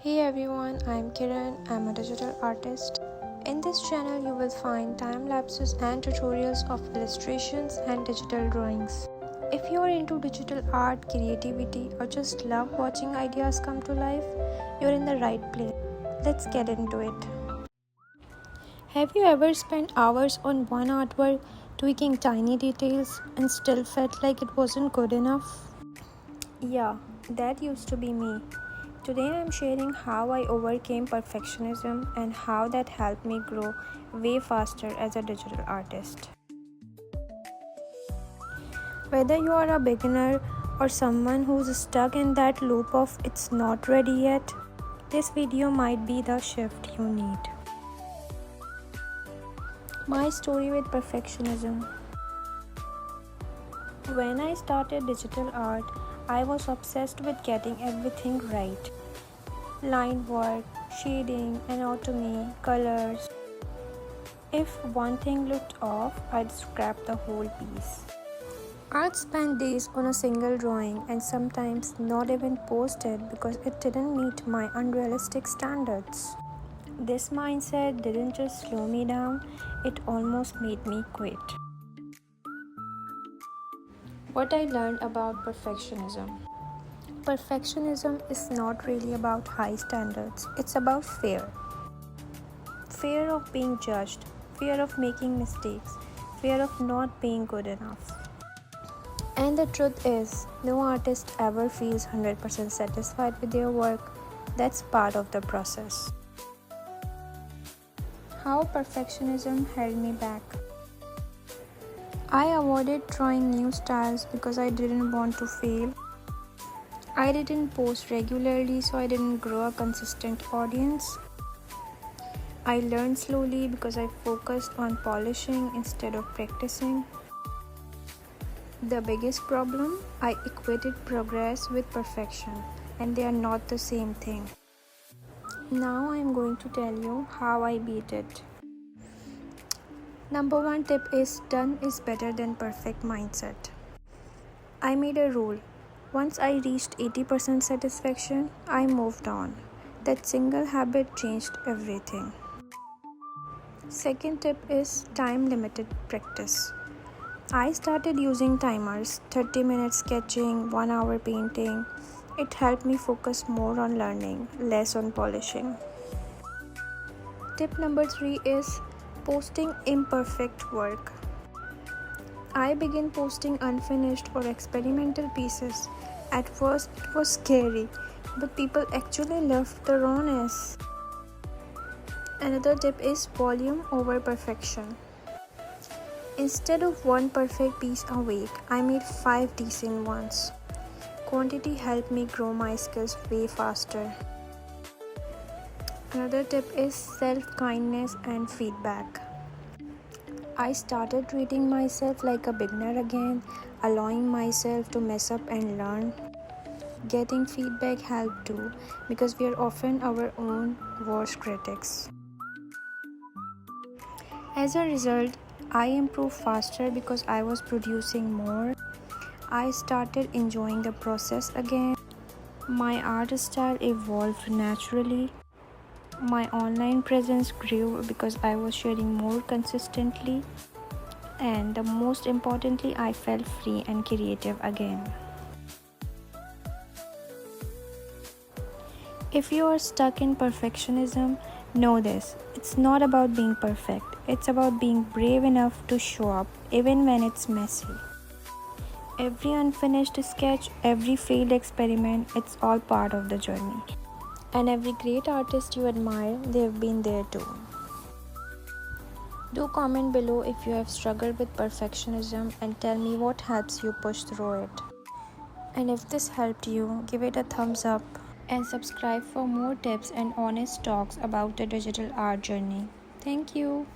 Hey everyone, I'm Kiran. I'm a digital artist. In this channel, you will find time lapses and tutorials of illustrations and digital drawings. If you are into digital art, creativity, or just love watching ideas come to life, you're in the right place. Let's get into it. Have you ever spent hours on one artwork, tweaking tiny details, and still felt like it wasn't good enough? Yeah, that used to be me. Today I'm sharing how I overcame perfectionism and how that helped me grow way faster as a digital artist. Whether you are a beginner or someone who's stuck in that loop of it's not ready yet, this video might be the shift you need. My story with perfectionism. When I started digital art, I was obsessed with getting everything right. Line work, shading, anatomy, colors. If one thing looked off, I'd scrap the whole piece. I'd spend days on a single drawing and sometimes not even post it because it didn't meet my unrealistic standards. This mindset didn't just slow me down, it almost made me quit. What I learned about perfectionism. Perfectionism is not really about high standards, it's about fear. Fear of being judged, fear of making mistakes, fear of not being good enough. And the truth is, no artist ever feels 100% satisfied with their work. That's part of the process. How perfectionism held me back. I avoided trying new styles because I didn't want to fail. I didn't post regularly, so I didn't grow a consistent audience. I learned slowly because I focused on polishing instead of practicing. The biggest problem, I equated progress with perfection, and they are not the same thing. Now I am going to tell you how I beat it. Number one tip is done is better than perfect mindset. I made a rule. Once I reached 80% satisfaction, I moved on. That single habit changed everything. Second tip is time limited practice. I started using timers, 30 minutes sketching, 1 hour painting. It helped me focus more on learning, less on polishing. Tip number 3 is posting imperfect work. I began posting unfinished or experimental pieces. At first, it was scary, but people actually loved the rawness. Another tip is volume over perfection. Instead of one perfect piece a week, I made 5 decent ones. Quantity helped me grow my skills way faster. Another tip is self-kindness and feedback. I started treating myself like a beginner again, allowing myself to mess up and learn. Getting feedback helped too, because we are often our own worst critics. As a result, I improved faster because I was producing more. I started enjoying the process again. My art style evolved naturally. My online presence grew because I was sharing more consistently. And the most importantly, I felt free and creative again. If you are stuck in perfectionism, know this. It's not about being perfect. It's about being brave enough to show up even when it's messy. Every unfinished sketch, every failed experiment, it's all part of the journey. And every great artist you admire, they've been there too. Do comment below if you have struggled with perfectionism and tell me what helps you push through it. And if this helped you, give it a thumbs up and subscribe for more tips and honest talks about the digital art journey. Thank you.